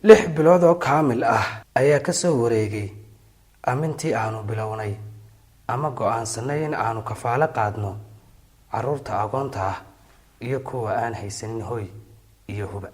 6 bilood oo kaamil ah ayaa ka soo wareegay amintii aanu bilownay ama go'aansanay in aanu kafaalo qaadno caruurta agoonta ah iyo kuwa aan haysanin hoy iyo huba.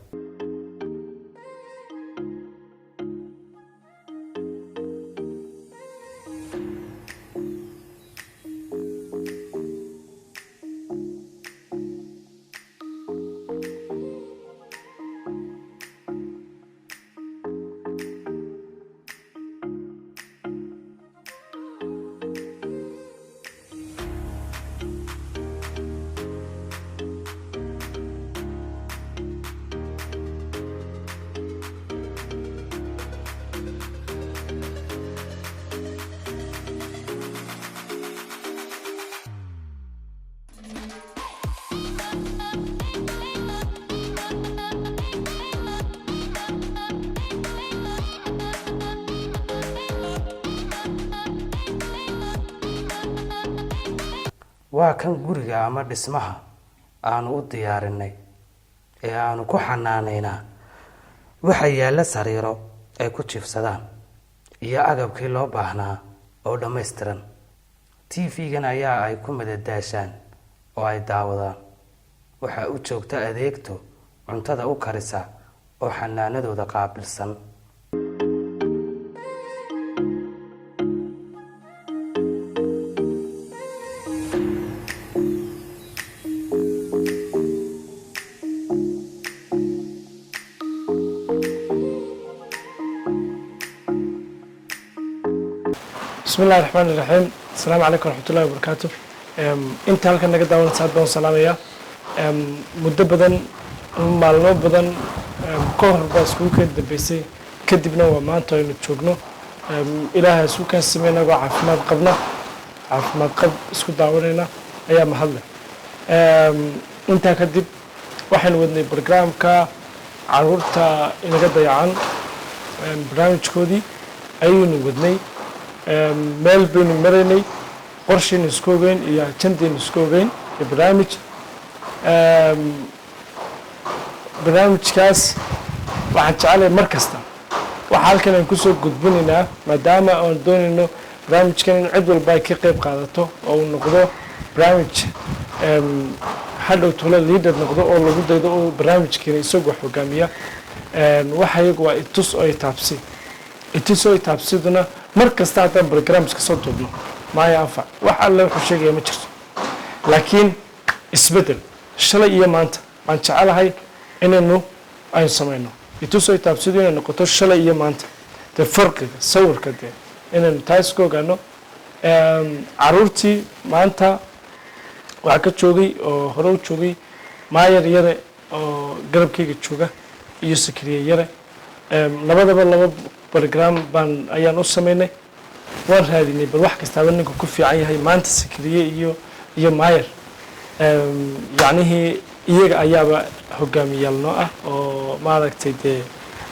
waa kan guriga ama dhismaha aanu u diyaarinay ee aanu ku xanaanaynaa. waxa yaala sariiro ay ku jiifsadaan iyo agabkii loo baahnaa oo dhammaystiran. TV-gan ayaa ay ku madadaashaan oo ay daawadaan. waxa u joogta adeegto cuntada u karisa oo xanaanadooda qaabilsan. بسم الله الرحمن الرحيم. السلام عليكم ورحمة الله وبركاته. انت halkan naga daawan saad baan salaamaya. muddo badan maalmo badan ka hor baa isku dambeysay kadibna waa maanta aynu joogno. ilaahay isku ka sameeyay caafimaad qab isku daawanayna ayaa mahad leh. inta kadib waxaan wadnay barnaamijka caruurta inaga dayacan barnaamijkoodii ayaynu wadnay. meel baynu maraynay qorsheyn isku ogeyn iyo ajandayn isku ogeyn iyo barnaamijkaas waxaan jecelahay mar kasta waxa halkan aan kusoo gudbinaynaa maadaama aan doonayno barnaamijkan in cid walba ay ka qayb qaadato oo uu noqdo barnaamij hadhow tolo leader noqdo oo lagu daydo oo barnaamijkeena isagoo hogaamiya. waxa iyagu waa itus oo taabsi itusoo taabsiduna mar kasta haddaan barnaamijka soo duubno maaya anfac wax alle wuxuu sheegaya ma jirto. laakiin isbedel shalay iyo maanta waan jecelahay inaynu aynu samayno itusoo taabsidu inay noqoto shalay iyo maanta dee farqiga sawirka dee inaynu taas ka ogaano. caruurtii maanta waxaa ka joogay oo hore u joogay maayar yare oo garabkayga jooga iyo sakriye yare. labadaba laba program baan ayaan u sameynay waan raadinay bal wax kastaba ninka ku fiican yahay maanta sakriye iyo maayar. yacnihii iyaga ayaaba hogaamiyaal noo ah oo maaragtay dee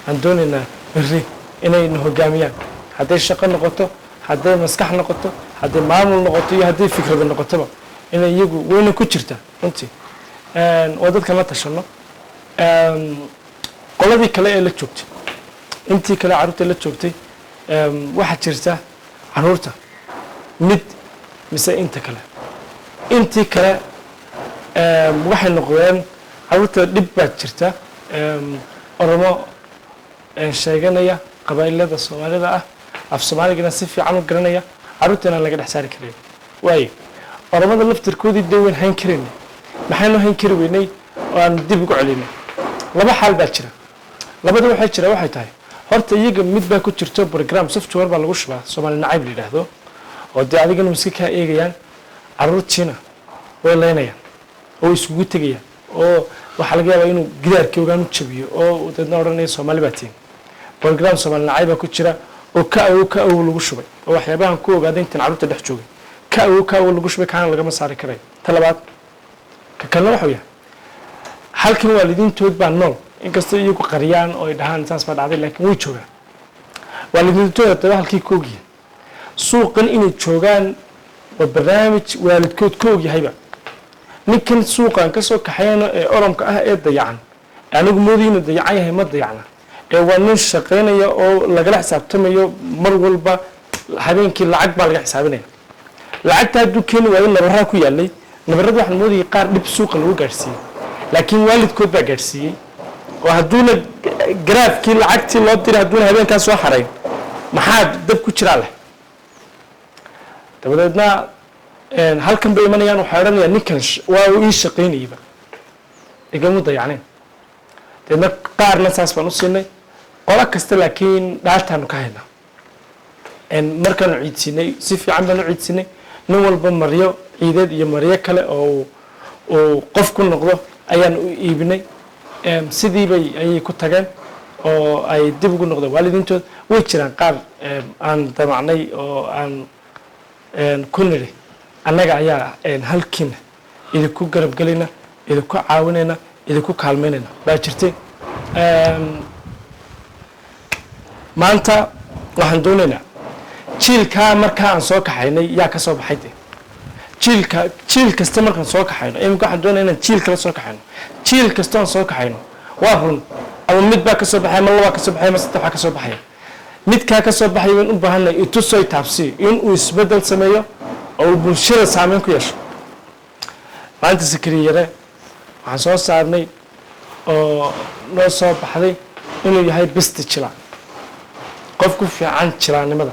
aan doonaynaa berri inayna hogaamiyaan hadday shaqo noqoto hadday maskax noqoto hadday maamul noqoto iyo hadday fikrada noqotoba inay iyagu weyna ku jirta runtii oo dadkan la tashano. qoladii kale ee la joogtay intii kale caruurta la joogtay waxaa jirta caruurta mid mise inta kale intii kale waxay noqdeen caruurta dhib baa jirta. oromo sheeganaya qabaa'ilada soomaalida ah af soomaaligana si fiican u garanaya caruurtana laga dhex saari karay. waayo oromada laftirkoodii dee weyn hayn karaynay maxaynu hayn kari weynay oo aan dib ugu celinay. laba xaal baa jira. labada waxay tahay horta iyaga mid baa ku jirto program software baa lagu shubaa Soomaali nacayb la yiraahdo oo dee adigana miska ka eegayaan caruurtiina way leynayaan oo isugu tagayaan oo waxa laga yaabaa inuu gidaarkii ogaan u jabiyo oo dadna oranaya Soomaali baa tiin. program Soomaali nacayb ku jira oo ka awow lagu shubay oo waxyaabahan ku ogaaday inta caruurta dhex joogay ka awow lagu shubay kaan laga ma saari karay. talabaad ka kale waxa weeye halkan waalidiintood baa nool inkastoo iyagu qariyaan oo ay dhahaan saas baa dhacday laakiin way joogaan. waalidiintooda dad halkii ka ogyihiin suuqan inay joogaan waa barnaamij waalidkood ka ogyahayba. ninkan suuqan ka soo kaxayno ee oromka ah ee dayacan anigu moodii inuu dayacan yahay ma dayacna waa nin shaqaynaya oo lagala xisaabtamayo mar walba habeenkii lacag baa laga xisaabinaya lacagta hadduu keeni waayo nabarraa ku yaalay nabarrada waxaan moodayay qaar dhib suuqa lagu gaadhsiiyey laakiin waalidkood baa gaadhsiiyey oo hadduuna garaafkii lacagtii loo diray hadduuna habeenkaas soo xarayn maxaa dab ku jiraa leh dabadeedna halkan bay imanayaan waxay odhanayaan ninkan waa uu ii shaqaynayba igamu dayacneen dabeedna qaarna saas baan u siinay qolo kasta laakiin dhaartaanu ka haynaa markaanu ciidsiinay si fiican baanu ciidsiinay nin walba maryo ciideed iyo maryo kale oo uu qof ku noqdo ayaan u iibinay sidiibay ayay ku tageen oo ay dib ugu noqdeen waalidiintood way jiraan qaar aan damacnay oo aan ku nidhi annaga ayaa halkiina idinku garab gelayna idinku caawinayna idinku kaalmaynayna baa jirtay maanta waxaan doonaynaa jiilkaa markaa aan soo kaxaynay yaa ka soo baxay de jiil kasta markaan soo kaxayno iminka waxaan doonaya inaan jiil kala soo kaxayno jiil kasta aan soo kaxayno waa run ama mid baa ka soo baxaya ma labaa ka soo baxaya ma saddex baa ka soo baxaya midkaa ka soo baxaya waan u baahanay itusoo taabsiyo inuu isbedel sameeyo oo uu bulshada saameyn ku yeesho maalinta sakariye yare waxaan soo saarnay oo noo soo baxday inuu yahay besti jila qof ku fiican jilaanimada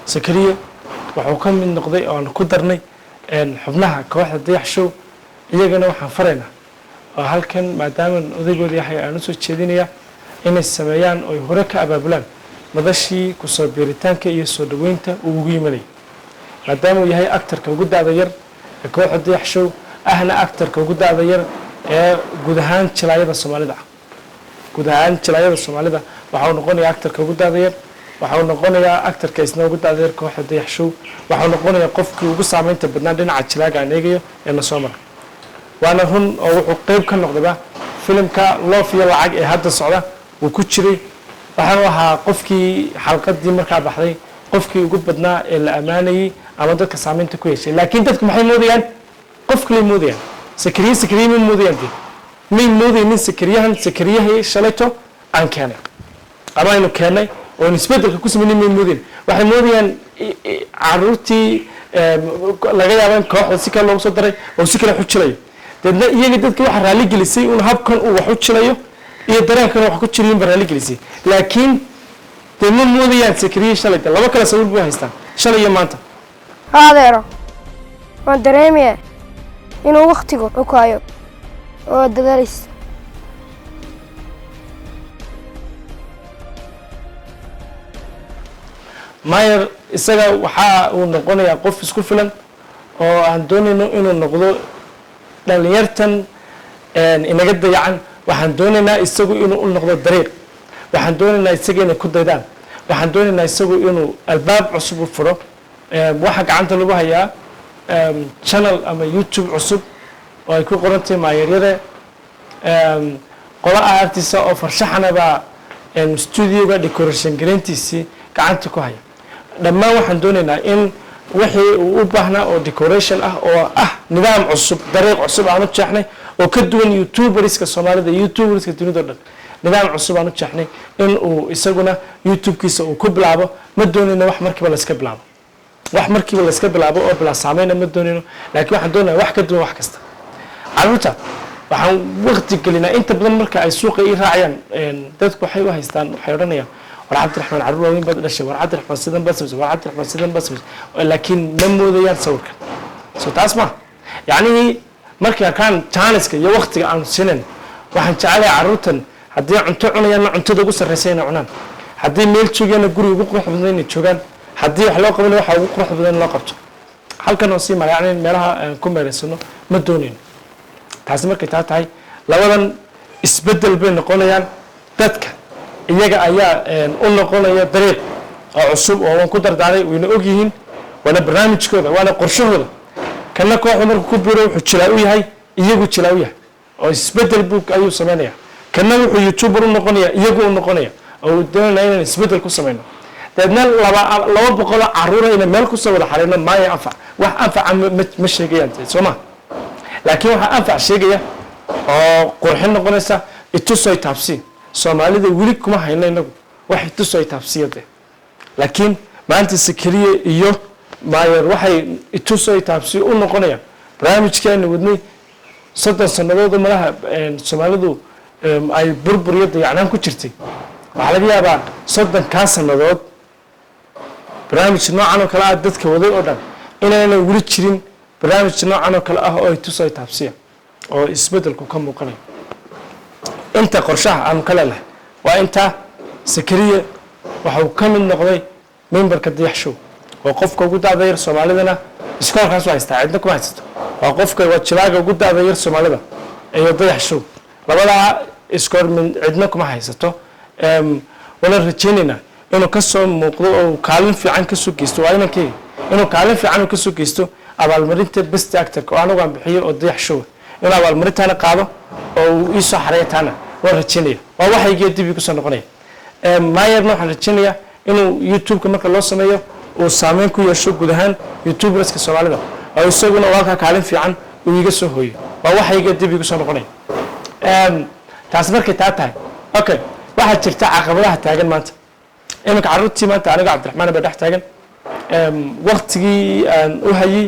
sakariye wuxuu ka mid noqday oo aan ku darnay xubnaha kooxda dayax show iyagana waxaan faraynaa oo halkan maadaama odaygooda yahay aan usoo jeedinaya inay sameeyaan oo hore ka abaabulaan madashii kusoo biiritaanka iyo soo dhaweynta uu ugu yimanay maadaama uu yahay actarka ugu da'da yar ee kooxda dayax show ahna actarka ugu da'da yar ee guud ahaan jilaayada soomaalida guud ahaan jilaayada soomaalida waxa uu noqonayaa actarka ugu da'da yar waxa uu noqonayaa actarka isna ugu da'da yar kooxda dayax show waxa uu noqonayaa qofkii ugu saameynta badnaa dhinaca jilaaga aan eegayo ee na soo mara waana run oo wuxuu qayb ka noqdayba filimka loof iyo lacag ee hadda socda wuu ku jiray waxaanu ahaa qofkii xalqadii markaa baxday qofkii ugu badnaa ee la ammaanayey ama dadka saameynta ku yeeshay laakiin dadku maxay moodayaan qof kaley moodayaan sakariye may moodayaan de may moodaynin sakariyahii shalayto aan keenay ama aynu keennay oon isbedelka ku sameynay may moodayn waxay moodayaan caruurtii laga yaaba in kooxda si kale loogu soo daray oo si kale wax u jilayo deedna iyaga dadka waxa raalli gelisay un habkan uu wax u jilayo iyo dareenkan wax ku jirayin ba raalli gelisay laakiin dee ma moodayaan sakariye shalayta laba kale sawir bay haystaan shalay iyo maanta adeero waan dareemaya inuu waktigu ukaayo oo dadaalaysa mayer isaga waxa uu noqonayaa qof isku filan oo aan doonayno inuu noqdo dhalinyartan inaga dayacan waxaan doonaynaa isagu inuu u noqdo dariiq waxaan doonaynaa isaga inay ku daydaan waxaan doonaynaa isagu inuu albaab cusub u furo waxaa gacanta lagu hayaa channel ama youtube cusub oo ay ku qoran tahay maayaryada qola artisa oo farshaxanaba studioga decoration gareyntiisii gacanta ku haya dhammaan waxaan doonaynaa in wixii uu u baahnaa oo decoration ah oo ah nidaam cusub dariiq cusub aan u jeexnay oo ka duwan youtuberska soomaalida youtuberska dunida o dhan nidaam cusub aan u jeexnay in uu isaguna youtube-kiisa uu ku bilaabo ma doonayno wax markiiba layska bilaabo wax markiiba layska bilaabo oo bilaa saameyna ma doonayno laakiin waxaan doonaya wax ka duwan wax kasta caruurta waxaan waqti gelinaa inta badan marka ay suuqa ii raacayaan dadku waxay u haystaan waxay odhanayaan war cabdiraxmaan carruur waaweyn baad dhashay war cabdiraxmaan sidan baad samaysay war cabdiraxmaan sidan baad samaysay laakiin ma moodayaan sawirkan so taas ma yacnihii markii arkaan jaaniska iyo waqtiga aanu sinan waxaan jecelahay carruurtan haddii cunto cunayaanna cuntada ugu sarraysa inay cunaan haddii meel joogaanna guriga ugu qurux badan inay joogaan haddii wax loo qabana waxa ugu qurux badan in loo qabto halkan oo sii mara yacni meelaha aan ku meeraysano ma doonayno taasi markay taa tahay labadan isbeddel bay noqonayaan dadka iyaga ayaa u noqonaya dariiq oo cusub oo waan ku dardaaray wayna og yihiin waana barnaamijkooda waana qorshahooda kana kooxda markuu ku biiro wuxuu jilaa u yahay iyagu jilaa u yahay oo isbeddel buu ayuu sameynaya kana wuxuu youtuber u noqonaya iyagu u noqonaya oo uu doonaya inaan isbeddel ku sameyno dabeedna laba boqoloo carruura inay meel kusoo wada xareyno maayo anfac wax anfaca ma sheegayaan soo ma laakiin waxaa anfac sheegaya oo qurxin noqonaysa itusoy taabsi soomaalida weli kuma hayno inagu waxay tuso ay taabsiyade laakiin maanta Sakariye iyo Maayer waxay tuso ay taabsiyo u noqonayaan barnaamijkeena wadnay 30 sanadood malaha Soomaalidu ay burburiyad yacnaan ku jirtay waxa laga yaabaa 30 ka sanadood barnaamij noocan oo kale ah dadka waday oo dhan inayna weli jirin barnaamij noocan oo kale ah oo ay tuso ay taabsiyo oo isbedelku ka muuqanayo inta qorshaha aan kala leh waa inta Sakariye waxa uu ka mid noqday memberka Dayax Show oo qofka ugu daadeeyay Soomaalidana iskoolkaas waa istaa cidna kuma haysto waa qofka wajilaaga ugu daadeeyay Soomaalida iyo Dayax Show labada iskool min cidna kuma haysto wala rajeynina inuu ka soo muuqdo oo kaalin fiican ka soo geysto waa inankii inuu kaalin fiican ka soo geysto abaalmarinta best actor oo anagu aan bixiyo oo Dayax Show inuu abaalmarintaana qaado oo uu soo xareeytaana waa rajeynaya waa waxayga dib ku soo noqonaya Maayerna waxaan rajeynayaa inuu YouTube-ka marka loo sameeyo uu saameyn ku yeesho guud ahaan YouTuberska Soomaalida oo isaguna waa ka kaalin fiican uu iga soo hooyo waa waxayga dib ku soo noqonaya taas markay tahay okay waxa jirta caqabadaha taagan maanta iminka carruurtii maanta aniga Cabdiraxmaan baa dhex taagan waqtigii aan u hayay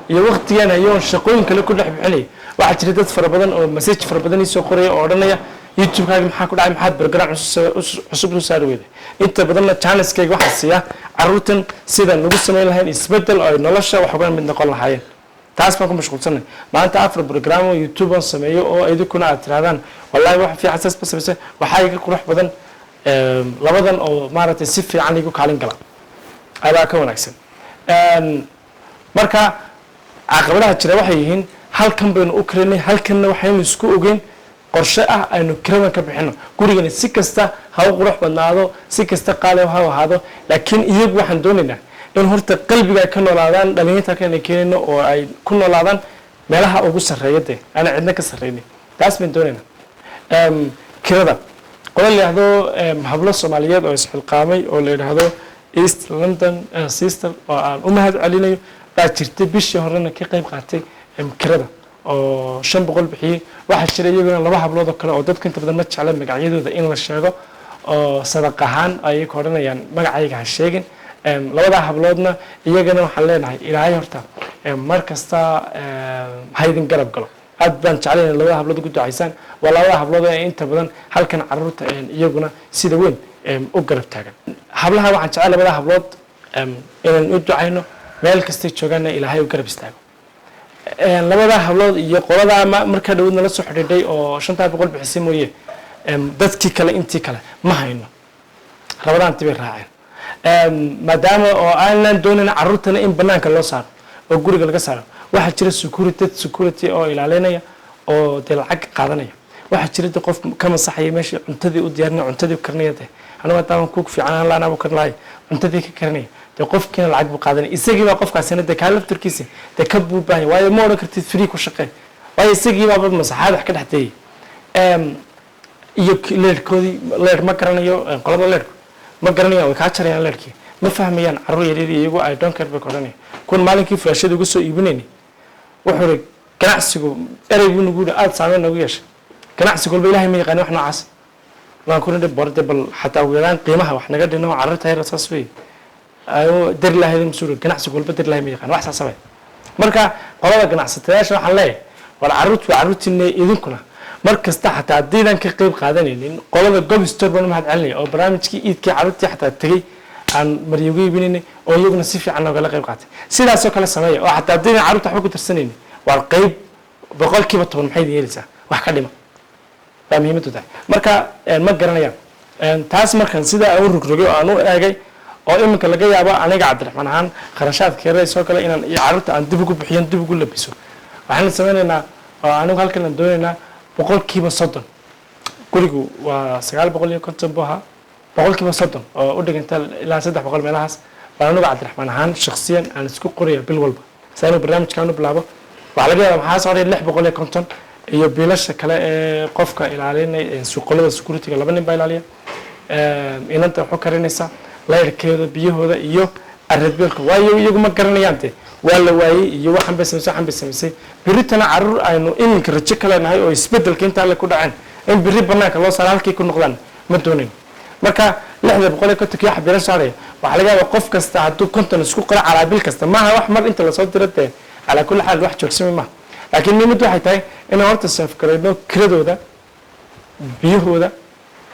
iyo waqtigan hayo shaqooyin kale ku dhex bixinay waxa jira dad fara badan oo message fara badan soo qoraya oo odhanaya YouTube-kaaga maxaa ku dhacay maxaad barnaamij cusub soo saari weyday inta badanna channel-kayga waxa siiya carruurtan sida lagu sameyn lahayn isbedel oo nolosha wax uga mid noqon lahaayeen taas baan ku mashquulsanay maanta afar program oo YouTube aan sameeyo oo idinku aad tiraadaan wallahi wax fiican saas basabase waxa iga qurux badan labadan oo maaragtay si fiican igu kaalin gala ayaa ka wanaagsan marka caqabadaha jira waxay yihiin halkan baynu u keenay halkanna waxaynu isku ogeyn qorshe ah aynu kiradan ka bixino gurigana si kasta ha u qurux badnaado si kasta qaali ha ahaado laakiin iyagu waxaan doonaynaa in horta qalbiga ay ka noolaadaan dhalinyarta kana keenayno oo ay ku noolaadaan meelaha ugu sareeyade ana cidna ka sareeyay taas baan doonaynaa kirada qolo leeyahdo hablo Soomaaliyeed oo isxilqaamay oo leeyahdo East London sister oo aan u mahad celinayo baa jirtay bishii horena ka qayb qaatay kirada oo 500 bixiyay waxa jira iyaguna laba hablood oo kale oo dadka inta badan ma jecla magacyadooda in la sheego oo sadaq ahaan ay ku oranayaan magacayga ha sheegin labada habloodna iyagana waxaan leenahay ilaahay horta mar kasta haydin garab galo aad baan jeclahay labada hablood ugu ducaysaan waa labada hablood ee inta badan halkan carruurta iyaguna sida weyn u garab taagan hablaha waxaan jeclahay labada hablood inaan u ducayno meel kasta joogaana ilaahay u garab istaago labada hablood iyo qolada marka dhawdna la soo xidhiidhay oo 500 bixisay mooyee dadkii kale intii kale ma hayno rabadaan tibay raaceen maadaama oo aanan doonin carruurtana in banaanka loo saaro oo guriga laga saaro waxa jira security oo ilaalinaya oo lacag qaadanaya waxa jira qof ka masaxaya meesha cuntadii u diyaarinay cuntadii karnayay aniga taan ku fiican laana u karnay cuntadii ka karnay qofkina lacag buu qaadanay isagii baa qofkaasina ka laftirkiisa ka buubay waayo ma oran kartid free ku shaqeey waayo isagii baa masaxaad wax ka dhaxtay iyo leerkoodii leer ma garanayo qolada leer ma garanayo way ka jarayaan leerkii ma fahmayaan carruur yaryar iyagu ay don't care ba koranay kun maalinkii flaashada ugu soo iibinayni wuxuu ganacsigu eraygu nagu aad saameyn nagu yeeshay ganacsigu walba ilaahay ma yaqaan wax noocaas waan ku nidhi barde bal xataa weeraan qiimaha wax naga dhino carruurta yar saas way ayo dir lahayd masuul ganacsigu walba dir lahayd ma yaqaan wax saas marka qolada ganacsatayaasha waxaan leeyahay wal carruurtina idinkuna markasta xataa diidan ka qayb qaadanaynin qolada Gobster baan mahad celinay oo barnaamijkii iidkii carruurtii xataa tagay aan mariyugu iibinay oo iyaguna si fiican looga qayb qaatay sidaas oo kale sameeyo oo xataa diidan carruurta wax ku tirsanaynin waa qayb 10% maxay yeelaysaa wax ka dhima baa muhiimadu tahay marka ma garanayaan taas markan sida ay u rogrogay oo aan u eegay oo iminka laga yaabo aniga Cabdiraxmaan ahaan kharashaadkeeda soo kale inaan carruurta aan dib ugu bixiyo dib ugu labiso waxaan sameeynaa oo anigu halkan aan doonaynaa 30% gurigu waa 950 booha 30% oo u dhiganta ilaa 300 meelahaas baan anigu Cabdiraxmaan ahaan shakhsiyan aan isku qoriyo bil walba saano barnaamijkan u bilaabo waxa laga yaabaa maxaa soo dhigay 650 iyo biilasha kale ee qofka ilaalinay suuqyada security-ga laba nin baa ilaaliya inanta wuxuu karinaysa leerkeeda biyahooda iyo aradbeelka waayo iyagu ma garanayaan waa la waayay iyo waxan bay samaysay biritana carruur aynu iminka rajo kale nahay oo isbedelka inta la ku dhaceen in biri banaanka loo saaro halkii ku noqdaan ma doonin marka 650 kii xabira saaraya waxa laga yaabaa qof kasta hadduu konton isku qora calaa bil kasta maaha wax mar inta la soo diray على كل حال واحد جوكسمي ما لكن نمد واحد تاي إنه هرت السفكرينه كردو ده بيهو ده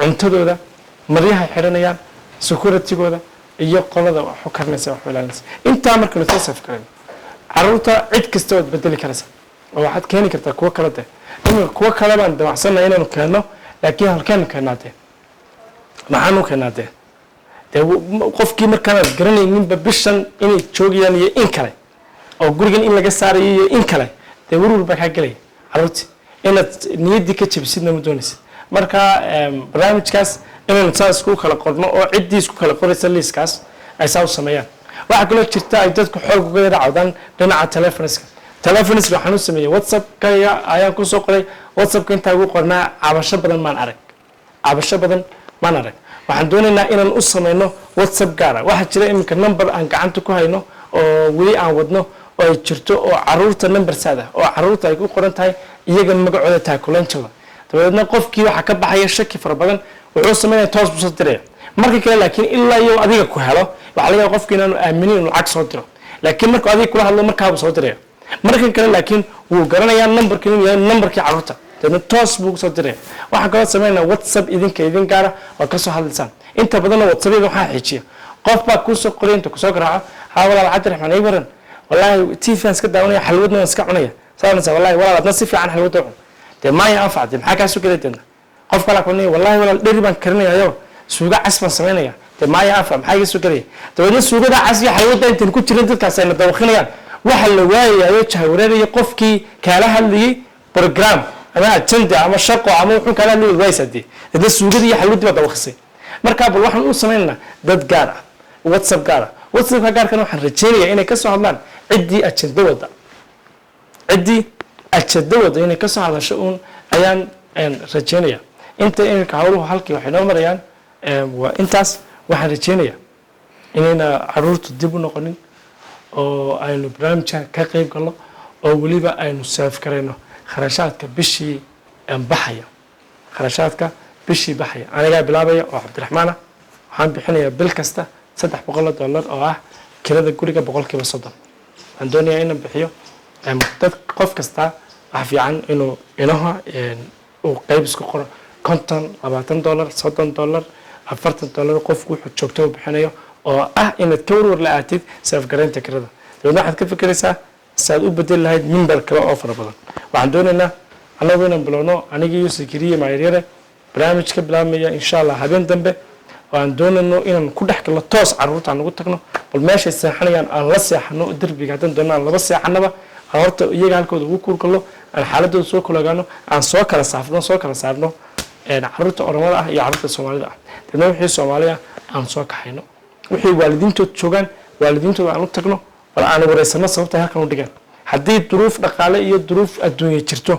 عنتدو ده مريها حرنيان سكورة تيجو ده يقول ده حكرنا سوا حولانس أنت عمر كنت تسفكرين عروتا عد كستود بدل كرسة واحد كاني كرتا كوا كرته إنه كوا كلام ده أحسن إنه كانه لكن هل كان كناته معانو كناته ده قف كيمر كانت قرني من ببشن إني تشوجي يعني إنكره oo gurigan in laga saarayo in kale de warwalba ka galay carruurti inaad niyadii ka jabsidna ma doonaysid marka barnaamijkaas inaan saas ku kala qorno oo ciddii isku kala qoraysa liiskaas ay soo sameeyaan waxa kale jirta ay dadku xoog uga raacdaan dhinaca telefooniska waxaan u sameeyay WhatsApp kaya ayaan ku soo qoray WhatsApp ka inta ugu qornaa cabasho badan maan arag waxaan doonaynaa inaan u sameeyno WhatsApp gaar ah waxa jira iminka number aan gacanta ku hayno oo weli aan wadno oo ay jirto oo caruurta number saada oo caruurta ay ku qoran tahay iyaga magacooda taakuleentooda dabeedna qofkii waxa ka baxaya shaki fara badan wuxuu sameeyaa toos buu soo diray markii kale laakiin ilaa iyo adiga ku helo waxa laga yaabaa qofkii inuu aaminin inuu lacag soo diro laakiin markuu adiga kula hadlo markaa buu soo diray markii kale laakiin wuu garanayaa numberkii inuu yahay numberkii caruurta dabeedna toos buu soo diray waxaan kaloo sameeynaa WhatsApp idin gaara oo ka soo hadlaysaan inta badan WhatsApp waxaa xijiya qof baa ku soo qoray inta ku soo garaaca حاول على عبد الرحمن يبرن والله تيفي اسك داوني حلودنا اسك عنيا صارنا والله والله بدنا سيفي عن حلوته ده ما ينفع ده maxaa ka soo galaytana qof kala kunay wallahi wala dhiri baan karinayo suuga casban sameynaya ده ما ينفع maxaa ka soo galay dabadna suugada casbi xalwada inta ku jirin dadkaas ay dawaqinayaan waxa la waayayo jahwareeriyo qofkii kala hadlayay program ama agenda ama shaqo ama wuxuu kala hadlayay waysadii ده suugada iyo xalwada dawaqisay marka bal waxaan u sameynaa dad gaar ah WhatsApp gaar ah WhatsApp gaarkan waxaan rajeynayaa inay ka soo hadlaan ciddii ajada wada inay ka soo hadasho uun ayaan rajeynayaa inta iminka hawluhu halkii waxay noo marayaan waa intaas waxaan rajeynayaa inayna caruurtu dib u noqonin oo aynu barnaamijka ka qayb galno oo weliba aynu saaf karayno kharashaadka bishii baxaya anigaa bilaabaya oo cabdiraxmaan ah waxaan bixinayaa bil kasta $300 oo ah kirada guriga 30%. aan doonayaa inaan bixiyo dad qof kasta wax fiican inuu inaha uu qayb isku qoro $50, $20, $40 qofku wuxuu joogto bixinayo oo ah inaad ka warwar la'aatid saaf gareynta kirada dadna waxaad ka fikiraysaa saad u bedel lahayd member kale oo fara badan waxaan doonaynaa anagu inaan bilowno aniga iyo Sakariya Maayaryare barnaamijka bilaabmaya insha Allah habeen dambe waan doonayno inaan ku dhex galno toos caruurta aan ugu tagno bal meesha seexanayaan aan la seexano darbiga hadan doonaan laba seexanaba horta iyaga halkooda ugu kurgalo aan xaaladooda soo kulagaano aan soo kala saarno caruurta Oromada ah iyo caruurta Soomaalida ah dadna wixii Soomaaliya aan soo kaxayno wixii waalidiintood joogan waalidiintooda aan u tagno wala aan wareysano sababta halkan u dhigan haddii duruuf dhaqaale iyo duruuf adduunyo jirto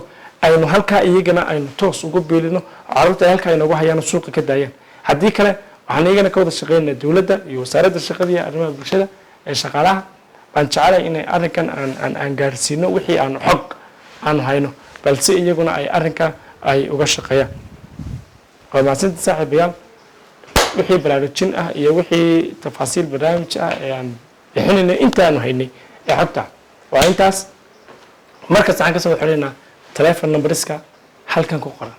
aynu halka iyagana aynu toos ugu beelino caruurta halka ay nagu hayaan suuqa ka daayaan haddii kale waxaan iyagana ka wada shaqeynaa dawladda iyo wasaaradda shaqada iyo arrimaha bulshada ee shaqaalaha baan jecelahay inay arrinkan aan gaarsiino wixii aan xog aan hayno balse iyaguna ay arrinka ay uga shaqeeyaan waa mahadsantihiin saaxiibayaal wixii baraarujin ah iyo wixii tafaasiil barnaamij ah ee aan bixinaynay intaanu haynay ee xogta waa intaas markaas waxaan ka soo xiriirnaa telephone numberska halkan ku qoran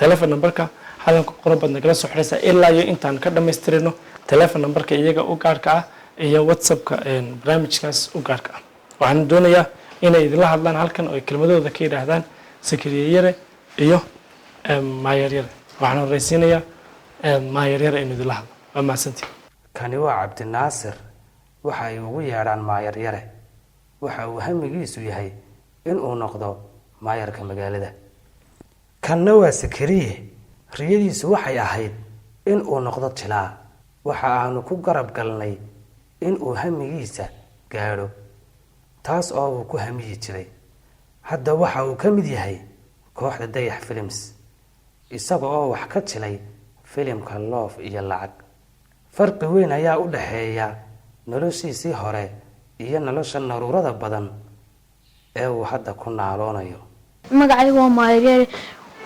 telephone numberka halkan ku qoran baad nagala soo xiriiraysaa ilaa iyo intaan ka dhamaystirino telephone numberka iyaga u gaarka ah iyo WhatsAppka barnaamijkaas u gaarka ah waxaan doonayaa inay idinla hadlaan halkan oo kelmadooda ka yiraahdaan Sakariya iyo Maayaryare waxaan horeysiinayaa Maayaryare inuu idinla hadlo waa mahadsantihiin kani waa Cabdinaasir waxa ay ugu yeedhaan Maayaryare waxa uu hamigiisu yahay in uu noqdo maayarka magaalada kanna waa Sakariya riyadiisu waxay ahayd in uu noqdo jilaa waxa aanu ku garab galnay in uu hamigiisa gaadho taas oo uu ku hamiyi jiray hadda waxa uu ka mid yahay kooxda Dayax Films isaga oo wax ka jilay filimka Love iyo Lacag farqi weyn ayaa u dhaxeeya noloshiisii hore iyo nolosha naruurada badan ee uu hadda ku naaloonayo magacaygu waa Maayaryare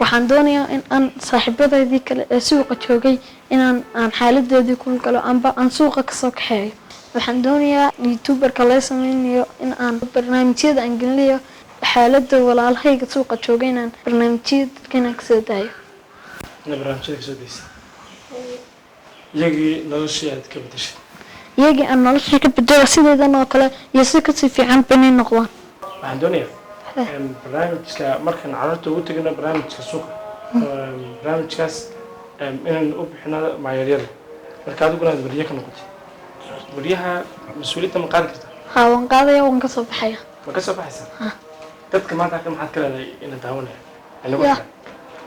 waxaan doonayaa in aan saaxiibadeedii kale ee suuqa joogay inaan xaaladoodii ku galo amba aan suuqa kasoo kaxeeyo. waxaan doonayaa youtuberka laga sameynayo in aan barnaamijyada aan gelinayo xaalada walaalahayga suuqa joogay inaan barnaamijyada dadkana kasoo daayo. barnaamijyada kasoo daysa iyagii noloshii aad ka bedeshay iyagii aan nolosha ka bedelo sideedan oo kale iyo si kasii fiican banay noqdaan. waxaan doonayaa barnaamijka markaan carruurta ugu tegino barnaamijka suuqa barnaamijkaas inaan u bixino maayaryada marka adiguna aad wariye ka noqotay wariyaha mas-uuliyadda ma qaadi kartaa? haa waan qaadaya waan kasoo baxaya. ma ka soo baxaysaa? dadka maanta halkan maxaad ka leedahay ina daawanaya inagu xiran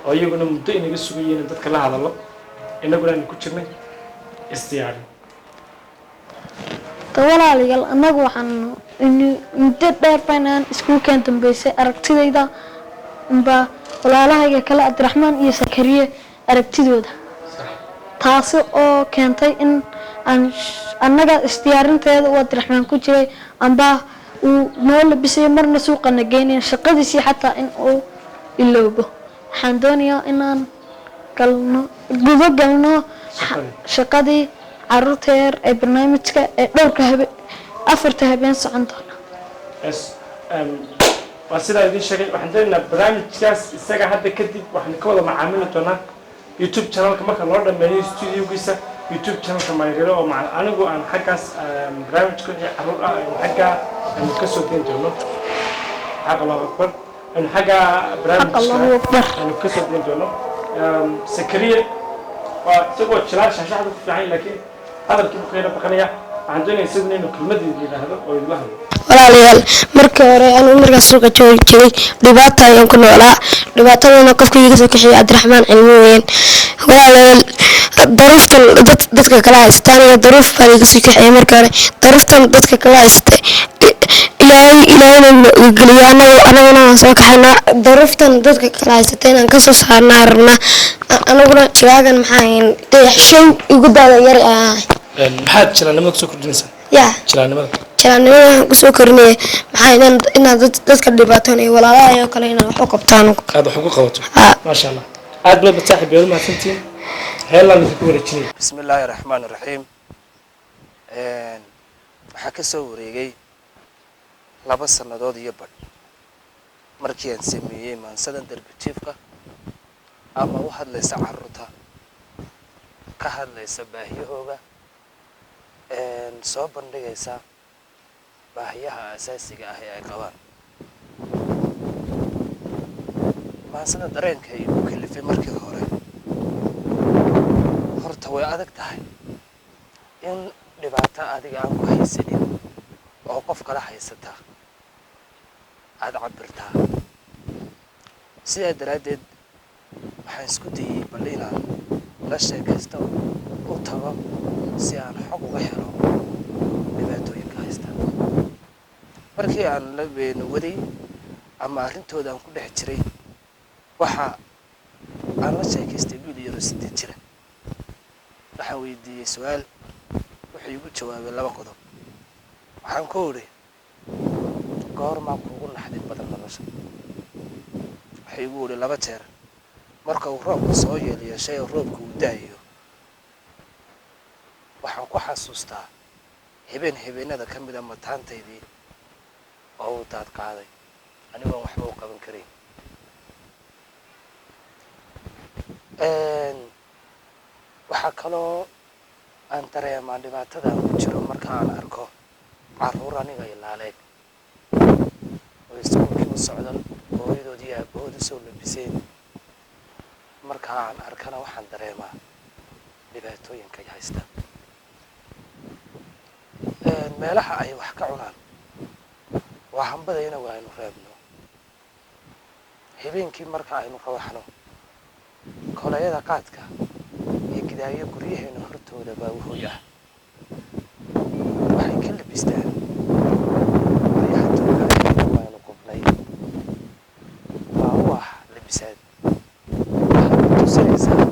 oo iyaguna muddo inaga sugayay in dadka la hadalo inaguna aynu ku jirnay isdiyaarin walaalayaal anagu waxaan muddo dheer baynaan iskuulkeen dambeysay aragtidayda amba walaalahayga kale Cabdiraxmaan iyo Sakariye aragtidooda taasi oo keentay in aan annaga isdiyaarinteeda uu Cabdiraxmaan ku jiray amba uu noo labisay marna suuqana geynay shaqadiisii xataa in uu iloobo. waxaan doonayaa inaan galno shaqadii carruurta yar ee barnaamijka ee dhowrka afarta habeen socon doona. waa sidaa idiin sheegay waxaan doonaynaa barnaamijkaas isaga hadda kadib waxaan ka wada macaamili doonaa youtube channelka marka loo dhameeyo studiogiisa youtube channelka maayaryaro oo anigu aan xaggaas barnaamijka wixii carruur ah aynu xaggaa aynu kasoo dayn doono xaq allahu akbar aynu xaggaa barnaamijka aynu kasoo dayn doono. Sakariye waa isagoo jilaal shaashacda ku fiican laakiin hadalkii buu kayna baqanaya waxaan doonayaa isaguna inuu kelmadii yidhaahdo oo idila hadlo. walaalayaal markii hore anuu markaas suuqa joogay dhibaato ayaan ku noolaa dhibaatadana qofka iga soo kaxeeyay Cabdiraxmaan cilmi weyn. walaalayaal daruuftan dadka kala haystaan iyo daruuf baan iga soo kaxeeyay markii hore daruuftan dadka kala haystay ilaahayna geliyo anaguna waan soo kaxaynaa daruuftan dadka kala haysatay inaan kasoo saarnaa rabnaa anaguna jawaagan maxaa dayaxshay ugu daada yar maxaad jilaanimada kusoo kordhinaysaa? yaa jilaanimada waxaan kusoo korinaya maxaa inaad dadka dhibaatoonaya walaalaha oo kale inaad wax u qabtaan aad wax ugu qabato. maasha allah aad baad saaxiib yeelo mahadsantiin heelaan idinku wareejinaya. bismillaahi raxmaani raxiim. waxaa ka soo wareegay 2 sannadood iyo badh markii aan sameeyey maansadan darbi jiifka ama u hadlaysa carruurta ka hadlaysa baahiyahooga soo bandhigaysa baahiyaha asaasiga ah ee ay qabaan. maansada dareenka igu kalifay markii hore horta way adag tahay in dhibaato adiga aan ku haysanin oo qof kala haysata aad cabirtaa. sidaa daraaddeed waxaan isku dayay bal inaan la sheekaysto u tago si aan xog uga helo dhibaatooyinka haysta. markii aan la waday ama arrintooda aan ku dhex jiray waxa aan la sheekaystay wiil yaro 8 jira. waxaan weydiiyey su-aal wuxuu igu jawaabay 2 qodob. waxaan ku odhi goormaa kuugu naxdin badan nolosha? waxay igu odhi 2 jeer marka uu roobka soo yeeshay oo roobka uu daayo waxaan ku xasuustaa habeenada ka mid a mataantaydii oo uu daad qaaday anigoon waxba u qaban karin. waxaa kaloo aan dareemaa dhibaatada aan ku jiro marka aan arko carruur aniga ilaaleeg oo iskuulkii u socdan hooyadood iyo aabahood usoo labiseen. marka aan arkana waxaan dareemaa dhibaatooyinka ay haysta. meelaha ay wax ka cunaan waa hambadayna waa aynu reebno. habeenkii marka aynu rawaxno kolayada qaadka iyo gidaayo guryaheena hortooda baa wuxuu ah waxay ka labistaan dayaxtooda waanu qubnay waa u ah labisaad. waxaad tusinaysaa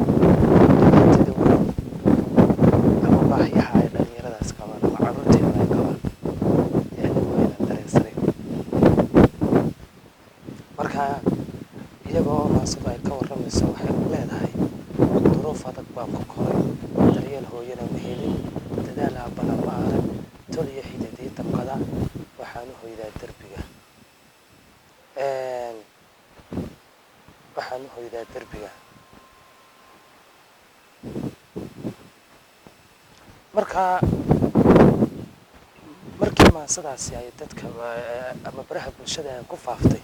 dhibaatida weyn ama baahiyaha ay dhalinyaradaas qabaan ama carruurteena ay qabaan yani wayna dareensanay. marka iyagoo maasuba ay ka warrama hoydaa derbiga. markii maasadaasi ay dadka ama baraha bulshada ku faaftay,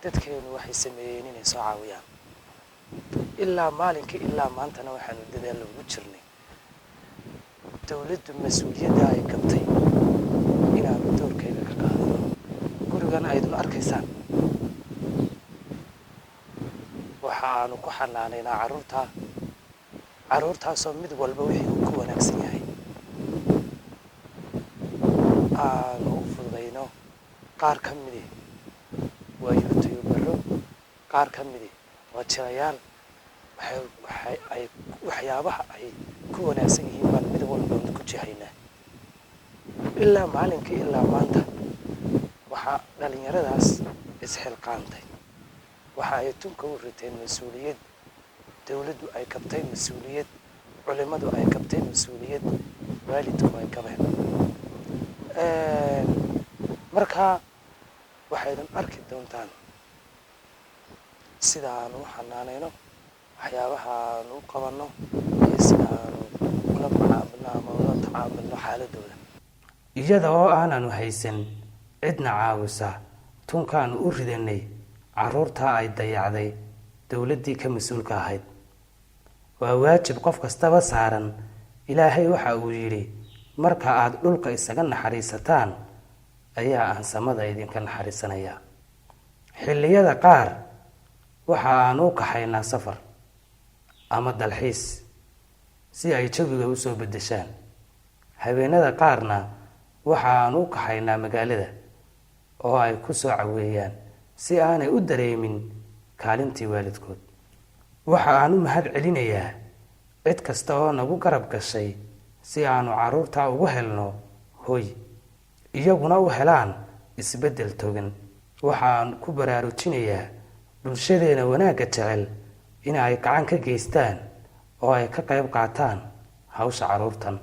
dadkeenu waxay sameeyeen inay soo caawiyaan. ilaa maalinkii ilaa maantana waxaanu dadaal ugu jirnay dawladdu mas-uuliyadda ay qabtay inaanu doorkayga ka qaadano. gurigan aydun arkaysaan waxa aanu ku xanaanaynaa carruurtaasoo mid walba wixii uu ku wanaagsan yahay aanu u fududayno. qaar ka midi waa yurtayo barro, qaar ka midi waa jirayaal. waxyaabaha ay ku wanaagsan yihiin baan mid walba ku jihaynaa. ilaa maalinkii ilaa maanta waxaa dhalinyaradaas isxilqaantay, waxa ay tunka u riteen mas-uuliyad. dawladdu ay qabtay mas-uuliyad, culimmadu ay qabtay mas-uuliyad, waalidku ay qabeen. markaa waxaydan arki doontaan sida aanu u xanaanayno, waxyaabaha aanu u qabanno, iyo sida aanu ula macaamilno ama ula tacaamilno xaaladooda. iyada oo aananu haysan cidna caawisa, tunkaanu u ridanay carruurtaa ay dayacday dawladdii ka mas-uulka ahayd. waa waajib qof kastaba saaran. ilaahay waxa uu yidhi, marka aad dhulka isaga naxariisataan ayaa aan samada idinka naxariisanayaa. xilliyada qaar waxa aanu u kaxaynaa safar ama dalxiis si ay jawiga u soo beddeshaan. habeenada qaarna waxa aanu u kaxaynaa magaalada oo ay ku soo caweeyaan si aanay u dareemin kaalintii waalidkood. waxa aan u mahad celinayaa cid kasta oo nagu garab gashay si aanu carruurtaa ugu helno hoy, iyaguna u helaan isbeddel togan. waxaan ku baraarujinayaa bulshadeena wanaagga jecel in ay gacan ka geystaan oo ay ka qayb qaataan hawsha carruurtan.